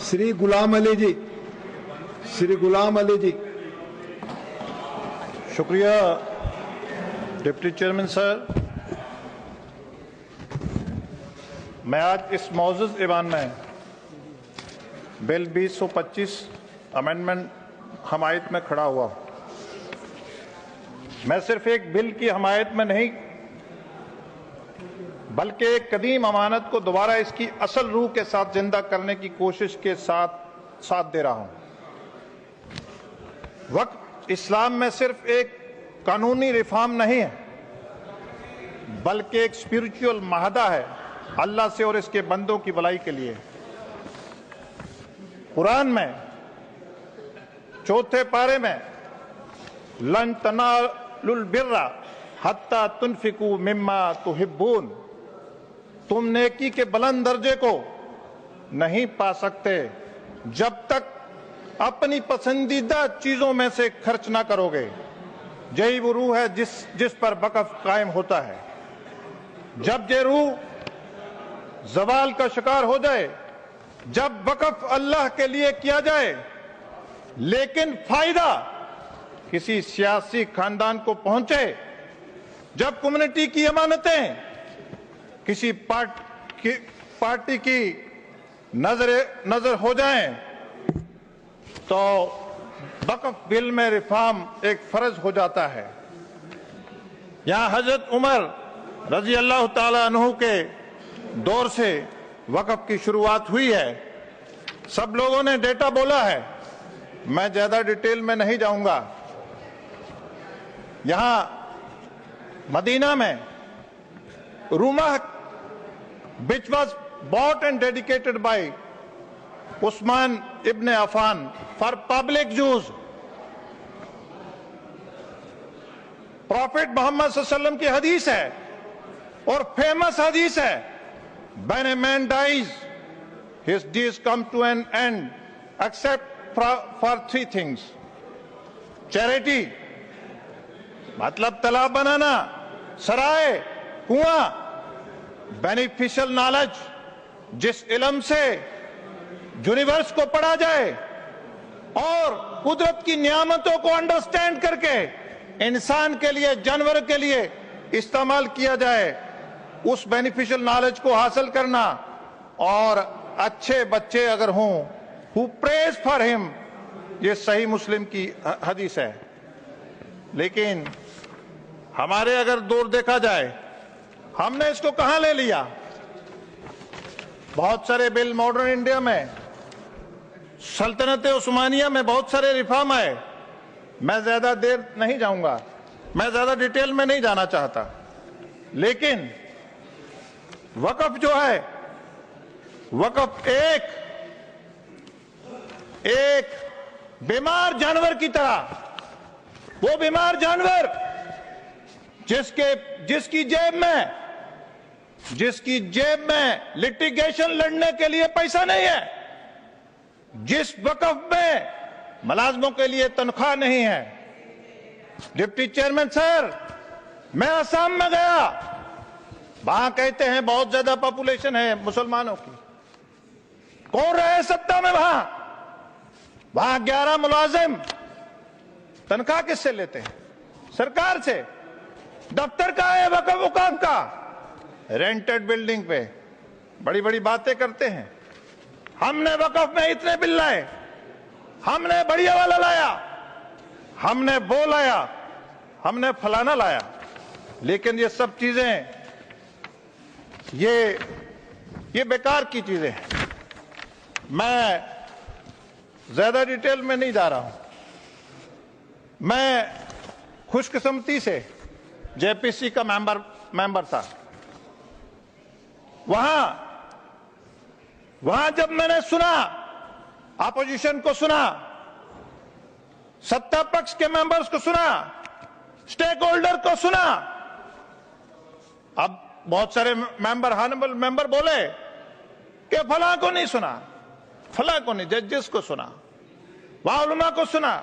श्री गुलाम अली जी, श्री गुलाम अली जी। शुक्रिया deputy chairman sir. मैं आज इस मौजूद ईवान में बिल 2025 अमेंडमेंट हमायत में खड़ा हुआ। मैं सिर्फ एक बिल की हमायत में नहीं बल्कि एक कदीम अमानत को दोबारा इसकी असल रूह के साथ जिंदा करने की कोशिश के साथ दे रहा हूं। वक्त इस्लाम में सिर्फ एक कानूनी रिफॉर्म नहीं है बल्कि एक स्पिरिचुअल माहदा है अल्लाह से और इसके बंदों की भलाई के लिए। कुरान में चौथे पारे में लन तनालुल बिर्रा हत्ता तुनफिकू मिम्मा तुहिब्बून, तुम नेकी के बुलंद दर्जे को नहीं पा सकते जब तक अपनी पसंदीदा चीजों में से खर्च ना करोगे। यही वो रूह है जिस पर वक़्फ़ कायम होता है। जब ये रूह ज़वाल का शिकार हो जाए, जब वक़्फ़ अल्लाह के लिए किया जाए लेकिन फायदा किसी सियासी खानदान को पहुंचे, जब कम्युनिटी की अमानतें किसी पार्टी की नजर हो जाएं, तो वक़्फ़ बिल में रिफॉर्म एक फर्ज हो जाता है। यहां हजरत उमर रजी अल्लाह ताला अन्हु के दौर से वक़्फ़ की शुरुआत हुई है। सब लोगों ने डेटा बोला है, मैं ज्यादा डिटेल में नहीं जाऊंगा। यहां मदीना में Ruma which was bought and dedicated by Usman ibn Affan for public use. Prophet Muhammad सल्लल्लाहु अलैहि वसल्लम की हदीस है और फेमस हदीस है, when a man dies his days come to an end except for three things: charity मतलब तालाब बनाना, सराय, कुआं, बेनिफिशियल नॉलेज जिस इल्म से यूनिवर्स को पढ़ा जाए और कुदरत की नियामतों को अंडरस्टैंड करके इंसान के लिए, जानवर के लिए इस्तेमाल किया जाए, उस बेनिफिशियल नॉलेज को हासिल करना। और अच्छे बच्चे अगर हों, हु प्रेज फॉर हिम, ये सही मुस्लिम की हदीस है। लेकिन हमारे अगर दौर देखा जाए, हमने इसको कहां ले लिया। बहुत सारे बिल मॉडर्न इंडिया में, सल्तनत उस्मानिया में बहुत सारे रिफॉर्म आए। मैं ज्यादा देर नहीं जाऊंगा, मैं ज्यादा डिटेल में नहीं जाना चाहता। लेकिन वक़्फ़ जो है, वक़्फ़ एक बीमार जानवर की तरह, वो बीमार जानवर जिसकी जेब में लिटिगेशन लड़ने के लिए पैसा नहीं है, जिस वक़्फ़ में मुलाजमों के लिए तनख्वाह नहीं है। डिप्टी चेयरमैन सर, मैं असम में गया, वहां कहते हैं बहुत ज्यादा पॉपुलेशन है मुसलमानों की। कौन रहे सत्ता में वहां 11 मुलाजिम तनख्वाह किससे लेते हैं? सरकार से। दफ्तर का है वक़्फ़ हुकाम का, रेंटेड बिल्डिंग पे बड़ी बड़ी बातें करते हैं। हमने वक़्फ़ में इतने बिल लाए, हमने बढ़िया वाला लाया, हमने वो लाया, हमने फलाना लाया। लेकिन ये सब चीजें ये बेकार की चीजें हैं। मैं ज्यादा डिटेल में नहीं जा रहा हूं। मैं खुशकिस्मती से जेपीसी का मेंबर था। वहां जब मैंने सुना, अपोजिशन को सुना, सत्ता पक्ष के मेंबर्स को सुना, स्टेक होल्डर को सुना, अब बहुत सारे मेंबर, हॉनरेबल मेंबर बोले कि फलां को नहीं सुना, फलां को नहीं, जजेस को सुना, वहां उलमा को सुना,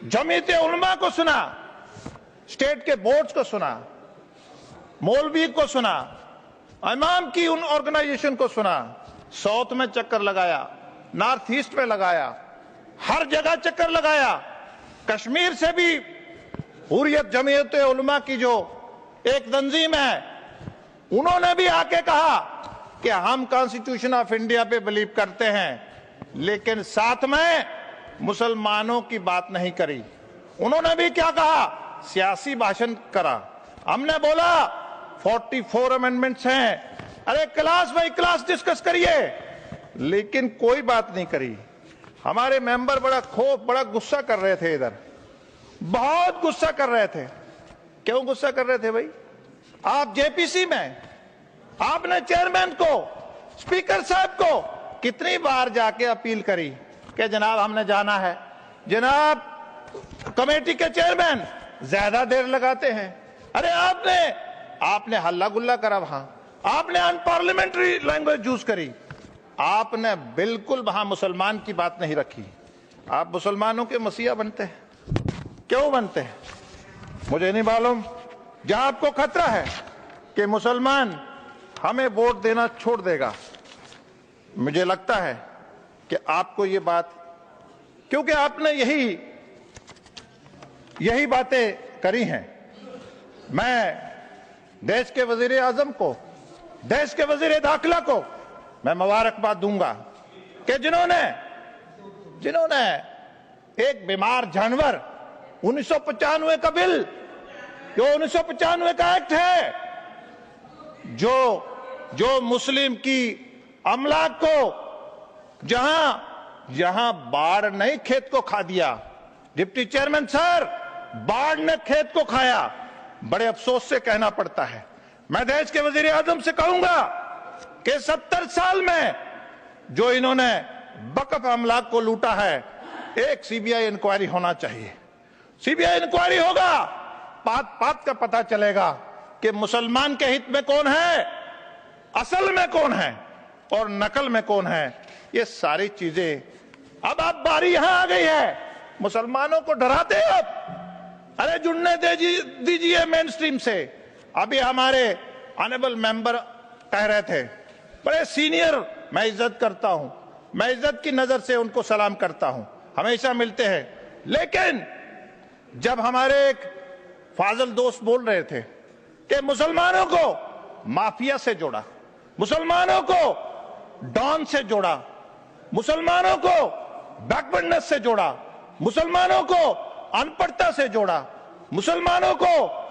जमीयत उलमा को सुना, स्टेट के बोर्ड्स को सुना, मौलवी को सुना, इमाम की उन ऑर्गेनाइजेशन को सुना, साउथ में चक्कर लगाया, नॉर्थ ईस्ट में लगाया, हर जगह चक्कर लगाया। कश्मीर से भी हुर्रियत जमीयत उलमा की जो एक तंजीम है, उन्होंने भी आके कहा कि हम कॉन्स्टिट्यूशन ऑफ इंडिया पे बिलीव करते हैं, लेकिन साथ में मुसलमानों की बात नहीं करी। उन्होंने भी क्या कहा, सियासी भाषण करा। हमने बोला 44 अमेंडमेंट्स हैं, अरे क्लास बाई क्लास डिस्कस करिए, लेकिन कोई बात नहीं करी। हमारे मेंबर बड़ा गुस्सा कर रहे थे, इधर बहुत गुस्सा कर रहे थे। क्यों गुस्सा कर रहे थे भाई? आप जेपीसी में आपने चेयरमैन को, स्पीकर साहब को कितनी बार जाके अपील करी कि जनाब हमने जाना है। जनाब कमेटी के चेयरमैन ज्यादा देर लगाते हैं। अरे आपने हल्ला गुल्ला करा, वहां आपने अनपार्लियामेंट्री लैंग्वेज यूज करी, आपने बिल्कुल वहां मुसलमान की बात नहीं रखी। आप मुसलमानों के मसीहा बनते हैं, क्यों बनते हैं मुझे नहीं मालूम। जहां आपको खतरा है कि मुसलमान हमें वोट देना छोड़ देगा, मुझे लगता है कि आपको ये बात, क्योंकि आपने यही बातें करी हैं। मैं देश के वजीर आजम को, देश के वजीर दाखिला को मैं मुबारकबाद दूंगा कि जिन्होंने एक बीमार जानवर 1995 का बिल, जो 1995 का एक्ट है, जो मुस्लिम की अमलाक को जहां बाढ़ नहीं खेत को खा दिया। डिप्टी चेयरमैन सर, बाढ़ ने खेत को खाया, बड़े अफसोस से कहना पड़ता है। मैं देश के वजीर आजम से कहूंगा कि 70 साल में जो इन्होंने वक्फ अमलाक को लूटा है, एक सीबीआई इंक्वायरी होना चाहिए। सीबीआई इंक्वायरी होगा, बात का पता चलेगा कि मुसलमान के हित में कौन है, असल में कौन है और नकल में कौन है। ये सारी चीजें अब आप बारी यहां आ गई है, मुसलमानों को डराते हैं आप। अरे जुड़ने दीजिए मेन स्ट्रीम से। अभी हमारे ऑनरेबल मेंबर कह रहे थे, बड़े सीनियर, मैं इज्जत करता हूं, मैं इज्जत की नजर से उनको सलाम करता हूं, हमेशा मिलते हैं। लेकिन जब हमारे एक फाजल दोस्त बोल रहे थे कि मुसलमानों को माफिया से जोड़ा, मुसलमानों को डॉन से जोड़ा, मुसलमानों को बैकवर्डनेस से जोड़ा, मुसलमानों को अनपढ़ता से जोड़ा, मुसलमानों को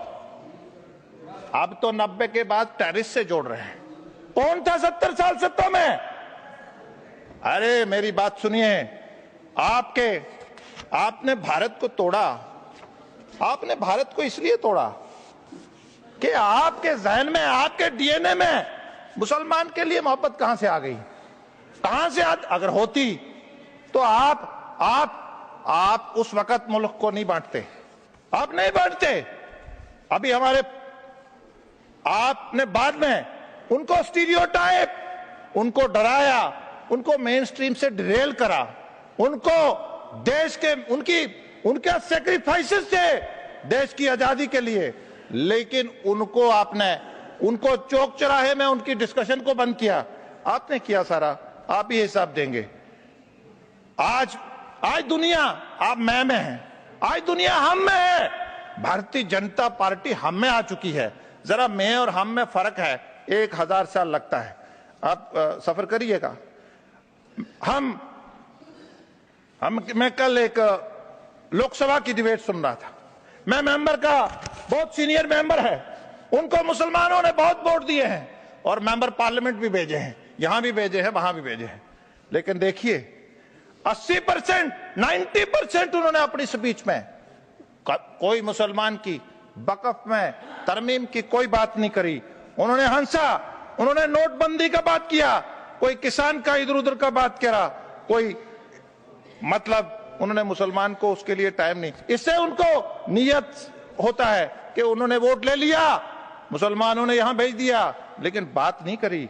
अब तो 90 के बाद टेररिस्ट से जोड़ रहे हैं। कौन था 70 साल सत्ता में? अरे मेरी बात सुनिए, आपने भारत को तोड़ा। आपने भारत को इसलिए तोड़ा कि आपके जहन में, आपके डीएनए में मुसलमान के लिए मोहब्बत कहां से आ गई? कहां से अगर होती तो आप उस वक्त मुल्क को नहीं बांटते, आप नहीं बांटते। अभी आपने बाद में उनको स्टीरियोटाइप, उनको डराया, उनको मेन स्ट्रीम से डिरेल करा, उनको देश के उनके सैक्रिफाइसेस थे देश की आजादी के लिए। लेकिन उनको चौक चौराहे में उनकी डिस्कशन को बंद किया। आपने किया सारा, आप ही हिसाब देंगे। आज दुनिया आप मैं में है, आज दुनिया हम में है। भारतीय जनता पार्टी हम में आ चुकी है। जरा मैं और हम में फर्क है, 1000 साल लगता है। आप सफर करिएगा। मैं कल एक लोकसभा की डिबेट सुन रहा था। मैं मेंबर का, बहुत सीनियर मेंबर है, उनको मुसलमानों ने बहुत वोट दिए हैं और मेंबर पार्लियामेंट भी भेजे हैं, यहां भी भेजे हैं, वहां भी भेजे हैं। लेकिन देखिए 80%, 90% उन्होंने अपनी स्पीच में कोई मुसलमान की वक्फ में तरमीम की कोई बात नहीं करी। उन्होंने हंसा, उन्होंने नोटबंदी का बात किया, कोई किसान का इधर उधर का बात करा, कोई मतलब उन्होंने मुसलमान को उसके लिए टाइम नहीं। इससे उनको नियत होता है कि उन्होंने वोट ले लिया, मुसलमानों ने यहां भेज दिया, लेकिन बात नहीं करी।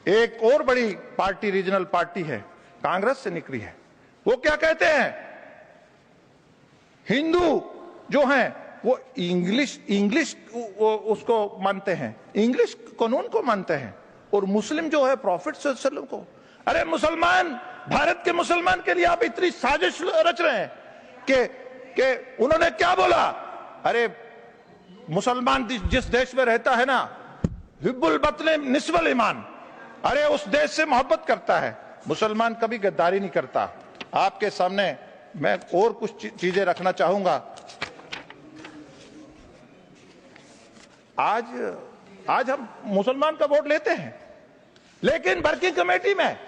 एक और बड़ी पार्टी, रीजनल पार्टी है, कांग्रेस से निकली है, वो क्या कहते हैं, हिंदू जो हैं वो इंग्लिश उसको मानते हैं, इंग्लिश कानून को मानते हैं, और मुस्लिम जो है प्रॉफिट सल्लल्लाहु अलैहि वसल्लम को। अरे मुसलमान, भारत के मुसलमान के लिए आप इतनी साजिश रच रहे हैं कि उन्होंने क्या बोला? अरे मुसलमान जिस देश में रहता है ना, हिब्बुल बतन निस्वल ईमान, अरे उस देश से मोहब्बत करता है। मुसलमान कभी गद्दारी नहीं करता। आपके सामने मैं और कुछ चीजें रखना चाहूंगा। आज हम मुसलमान का वोट लेते हैं, लेकिन वर्किंग कमेटी में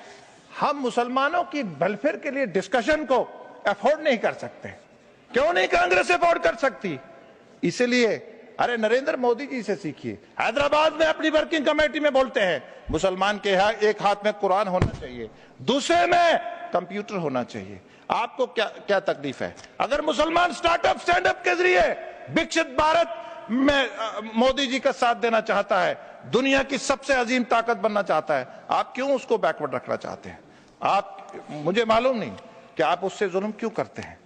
हम मुसलमानों की वेलफेयर के लिए डिस्कशन को अफोर्ड नहीं कर सकते। क्यों नहीं कांग्रेस अफोर्ड कर सकती? इसलिए अरे नरेंद्र मोदी जी से सीखिए। हैदराबाद में अपनी वर्किंग कमेटी में बोलते हैं मुसलमान के एक हाथ में कुरान होना चाहिए, दूसरे में कंप्यूटर होना चाहिए। आपको क्या तकलीफ है? अगर मुसलमान स्टार्टअप स्टैंडअप के जरिए विकसित भारत में मोदी जी का साथ देना चाहता है, दुनिया की सबसे अजीम ताकत बनना चाहता है, आप क्यों उसको बैकवर्ड रखना चाहते हैं? मुझे मालूम नहीं कि आप उससे जुल्म क्यों करते हैं।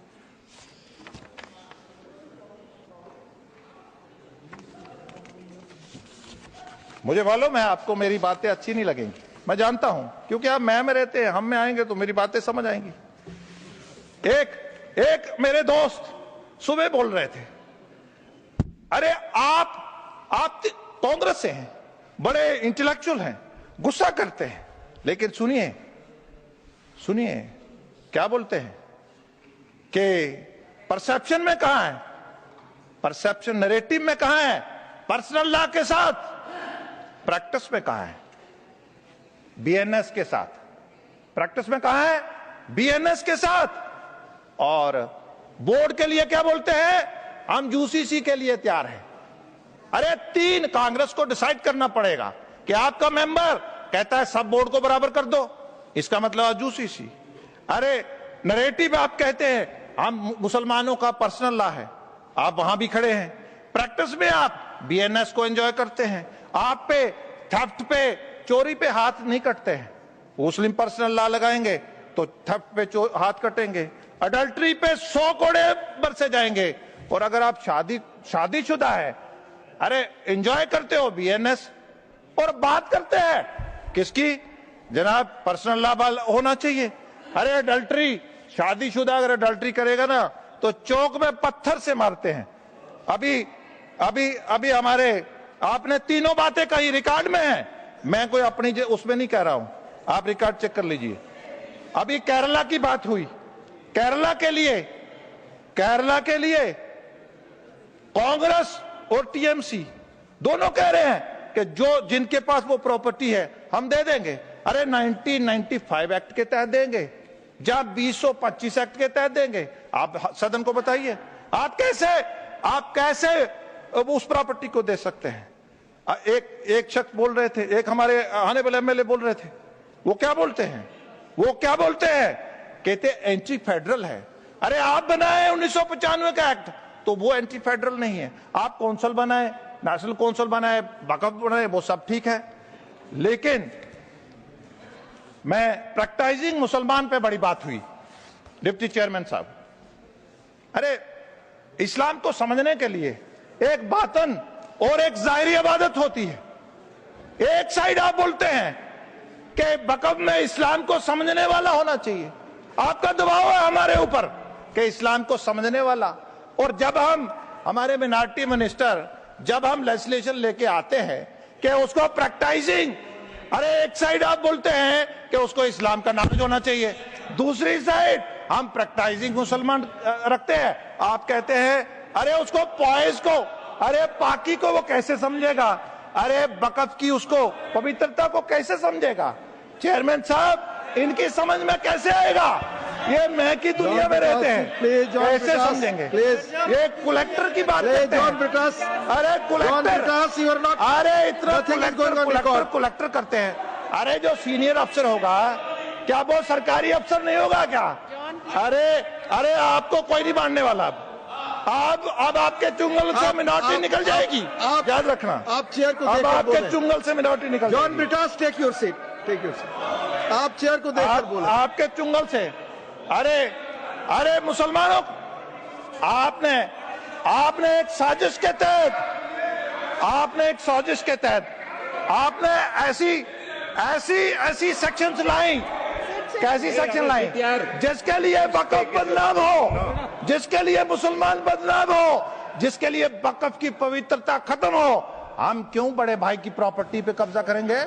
मुझे मालूम है आपको मेरी बातें अच्छी नहीं लगेंगी, मैं जानता हूं, क्योंकि आप मैं में रहते हैं, हम में आएंगे तो मेरी बातें समझ आएंगी। एक मेरे दोस्त सुबह बोल रहे थे, अरे आप कांग्रेस से हैं, बड़े इंटेलेक्चुअल हैं, गुस्सा करते हैं, लेकिन सुनिए क्या बोलते हैं कि परसेप्शन में कहां है, परसेप्शन नैरेटिव में कहां है, पर्सनल लॉ के साथ, प्रैक्टिस में कहां है, बीएनएस के साथ। प्रैक्टिस में कहां है? बीएनएस के साथ। और बोर्ड के लिए क्या बोलते हैं? हम यूसीसी के लिए तैयार हैं। अरे 3 कांग्रेस को डिसाइड करना पड़ेगा कि आपका मेंबर कहता है सब बोर्ड को बराबर कर दो, इसका मतलब यूसीसी। अरे नैरेटिव आप कहते हैं हम मुसलमानों का पर्सनल लॉ है, आप वहां भी खड़े हैं। प्रैक्टिस में आप बीएनएस को एंजॉय करते हैं, आप पे थेफ्ट पे चोरी पे हाथ नहीं कटते हैं। मुस्लिम पर्सनल लॉ लगाएंगे तो थेफ्ट पे हाथ कटेंगे, अडल्ट्री पे 100 कोड़े बरसे जाएंगे। और अगर आप शादीशुदा है, अरे एंजॉय करते हो बीएनएस, और बात करते हैं किसकी? जनाब पर्सनल लॉ होना चाहिए। अरे अडल्ट्री, शादीशुदा अगर अडल्ट्री करेगा ना तो चौक में पत्थर से मारते हैं। अभी हमारे आपने तीनों बातें कही, रिकॉर्ड में है, मैं कोई अपनी उसमें नहीं कह रहा हूं, आप रिकॉर्ड चेक कर लीजिए। अभी केरला की बात हुई, केरला के लिए कांग्रेस और टीएमसी दोनों कह रहे हैं कि जिनके पास वो प्रॉपर्टी है हम दे देंगे। अरे 1995 एक्ट के तहत देंगे, जब 225 एक्ट के तहत देंगे। आप सदन को बताइए, आप कैसे उस प्रॉपर्टी को दे सकते हैं? एक शख्स बोल रहे थे, एक हमारे ऑनरेबल एमएलए बोल रहे थे, वो क्या बोलते हैं? कहते एंटी फेडरल है। अरे आप बनाए 1995 का एक्ट, तो वो एंटी फेडरल नहीं है। आप कौंसिल बनाए, नेशनल कौंसिल बनाए, वक्फ बनाए, वो सब ठीक है, लेकिन मैं प्रैक्टिसिंग मुसलमान पे बड़ी बात हुई, डिप्टी चेयरमैन साहब। अरे इस्लाम को समझने के लिए एक बातन और एक जाहिरी इबादत होती है। एक साइड आप बोलते हैं कि वक्फ में इस्लाम को समझने वाला होना चाहिए, आपका दबाव है हमारे ऊपर कि इस्लाम को समझने वाला, और जब हमारे मिनॉरिटी मिनिस्टर जब हम लेजिस्लेशन लेके आते हैं कि उसको प्रैक्टिसिंग, अरे एक साइड आप बोलते हैं कि उसको इस्लाम का नॉलेज होना चाहिए, दूसरी साइड हम प्रैक्टिसिंग मुसलमान रखते हैं। आप कहते हैं अरे उसको पॉइज को, अरे पाकी को वो कैसे समझेगा? अरे वक्फ की उसको पवित्रता को कैसे समझेगा? चेयरमैन साहब, इनकी समझ में कैसे आएगा? ये मैं की दुनिया में रहते हैं, कैसे समझेंगे? ये कलेक्टर की बात करते हैं। अरे कलेक्टर, अरे इतना कलेक्टर करते हैं। अरे जो सीनियर अफसर होगा, क्या वो सरकारी अफसर नहीं होगा क्या? अरे आपको कोई नहीं मानने वाला। अब आपके चुंगल से मिनॉरिटी निकल जाएगी, याद रखना। आप चेयर को अब आपके चुंगल से मिनॉरिटी निकल जाएगी। John Brittas, take your seat. आप चेयर को देखकर बोलो। आपके चुंगल से, अरे मुसलमानों, आपने एक साजिश के तहत, आपने ऐसी ऐसी ऐसी सेक्शंस लाई, कैसी सेक्शन लाई जिसके लिए वक़्फ़ बदनाम हो, जिसके लिए मुसलमान बदनाम हो, जिसके लिए वक़्फ़ की पवित्रता खत्म हो। हम क्यों बड़े भाई की प्रॉपर्टी पे कब्जा करेंगे?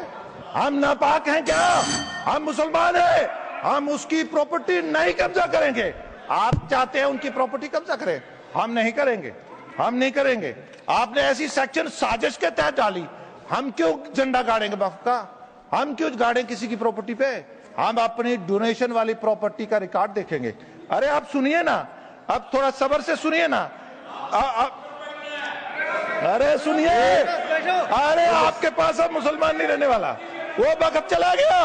हम नापाक हैं क्या? हम मुसलमान हैं, हम उसकी प्रॉपर्टी नहीं कब्जा करेंगे। आप चाहते हैं उनकी प्रॉपर्टी कब्जा करें, हम नहीं करेंगे, हम नहीं करेंगे। आपने ऐसी सेक्शन साजिश के तहत डाली, हम क्यों झंडा गाड़ेंगे वक़्फ़ का? हम क्यों गाड़े किसी की प्रॉपर्टी पे? हम अपनी डोनेशन वाली प्रॉपर्टी का रिकॉर्ड देखेंगे। अरे आप सुनिए ना, अब थोड़ा सब्र से सुनिए ना। अरे सुनिए, अरे आपके पास अब मुसलमान नहीं रहने वाला, वो वक्त चला गया,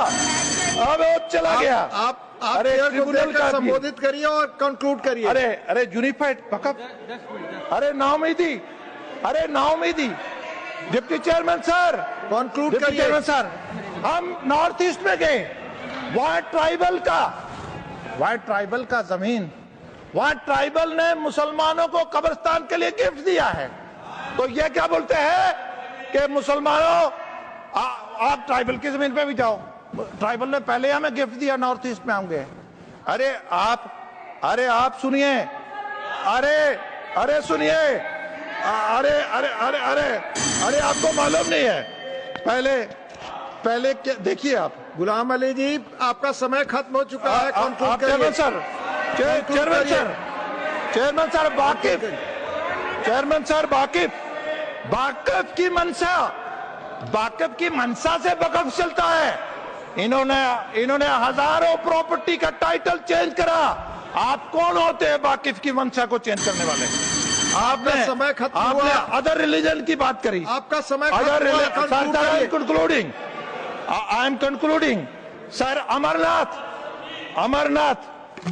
अब वो चला गया। आप अरे ट्रिब्यूनल का संबोधित करिए और कंक्लूड करिए। अरे यूनिफाइड वक़्फ़, अरे नाउमीदी, अरे नाउमीदी। Deputy chairman sir, conclude deputy करिए। चेयरमैन सर, हम नॉर्थ ईस्ट में गए, वहां ट्राइबल का जमीन, वहां ट्राइबल ने मुसलमानों को कब्रिस्तान के लिए गिफ्ट दिया है। तो ये क्या बोलते हैं कि मुसलमानों आप ट्राइबल की जमीन पे भी जाओ, ट्राइबल ने पहले हमें गिफ्ट दिया, नॉर्थ ईस्ट में होंगे। अरे आप सुनिए, अरे सुनिए, अरे आपको मालूम नहीं है, पहले क्या देखिए आप। गुलाम अली जी, आपका समय खत्म हो चुका है, कंक्लूड करिए। चेयरमैन सर वाकिफ की मंशा से वक़्फ़ चलता है। इन्होंने हजारों प्रॉपर्टी का टाइटल चेंज करा। आप कौन होते हैं वाकिफ की मंशा को चेंज करने वाले? आपने समय खत्म हुआ। आपने अदर रिलीजन की बात करी। आपका समय खत्म हुआ, I am concluding sir.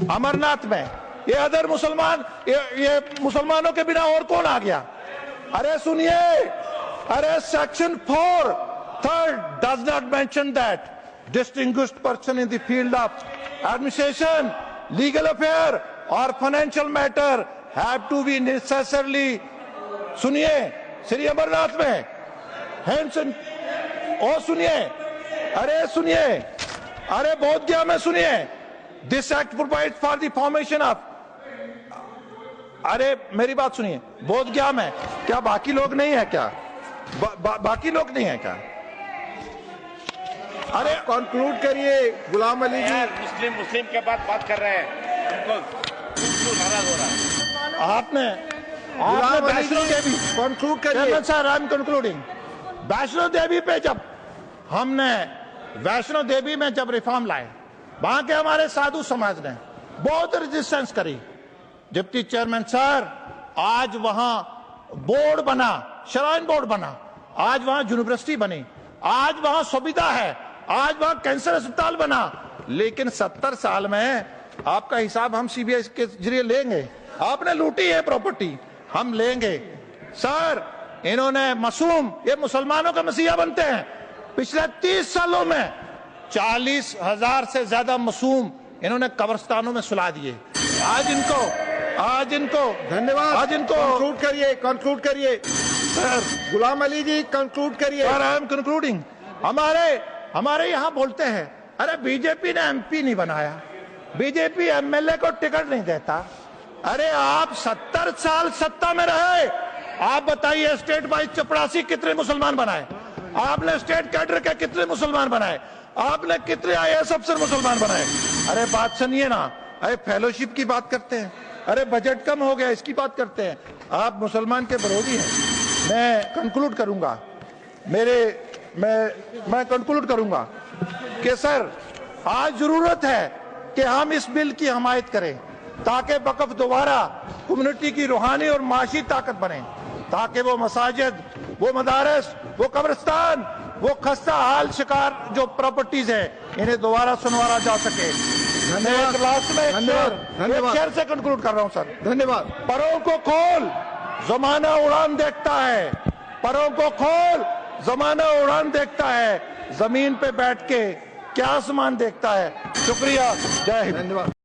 Amarnath में ये अदर मुसलमान, ये मुसलमानों के बिना और कौन आ गया? अरे सुनिए, अरे section 4 3rd does not mention that distinguished person in the field of administration, legal affair or financial matter have to be necessarily। सुनिए, श्री अमरनाथ में हैंसन, और सुनिए, अरे बोध गया में सुनिए, this act provide for the formation of. अरे मेरी बात सुनिए, बोध गया में क्या बाकी लोग नहीं है क्या? बाकी लोग नहीं है क्या? अरे कंक्लूड करिए गुलाम अली जी। मुस्लिम के बाद बात कर रहे हैं, उनको नाराज हो रहा है। आपने वैष्णो देवी, कंक्लूड करिए sir. I am concluding. Vaishno Devi पे जब हमने वैष्णो देवी में जब रिफॉर्म लाए, वहां के हमारे साधु समाज ने बहुत रेजिस्टेंस करी। डिप्टी चेयरमैन सर, आज वहां बोर्ड बना, श्राइन बोर्ड बना, आज वहां यूनिवर्सिटी बनी, आज वहां सुविधा है, आज वहां कैंसर अस्पताल बना। लेकिन 70 साल में आपका हिसाब हम सीबीआई के जरिए लेंगे। आपने लूटी है प्रॉपर्टी, हम लेंगे सर। इन्होंने मासूम, ये मुसलमानों का मसीहा बनते हैं। पिछले 30 सालों में 40,000 से ज्यादा मासूम इन्होंने कब्रिस्तानों में सुला दिए। आज इनको धन्यवाद। आज इनको कंक्लूड करिए सर। गुलाम अली जी, कंक्लूड करिए। Sir I am concluding. हमारे यहाँ बोलते हैं, अरे बीजेपी ने एमपी नहीं बनाया, बीजेपी एमएलए को टिकट नहीं देता। अरे आप 70 साल सत्ता में रहे, आप बताइए स्टेट वाइज चपरासी कितने मुसलमान बनाए? आपने स्टेट कैडर के कितने मुसलमान बनाए? आपने कितने आईएएस अफसर मुसलमान बनाए? अरे बात सुनिए ना, अरे फेलोशिप की बात करते हैं, अरे बजट कम हो गया इसकी बात करते हैं। आप मुसलमान के विरोधी हैं। मैं कंक्लूड करूंगा, मैं कंक्लूड करूंगा कि सर आज जरूरत है कि हम इस बिल की हमायत करें, ताकि वक़्फ़ दोबारा कम्युनिटी की रूहानी और माशी ताकत बने, ताकि वो मसाजिद, वो मदारस, वो कब्रिस्तान, वो खस्ता हाल शिकार जो प्रॉपर्टीज है, इन्हें दोबारा सुनवारा जा सके। धन्यवाद शेर से कंक्लूड कर रहा हूं सर। धन्यवाद। परों को खोल, जमाना उड़ान देखता है, परों को खोल, जमाना उड़ान देखता है, जमीन पे बैठ के क्या आसमान देखता है। शुक्रिया, जय हिंद। धन्यवाद।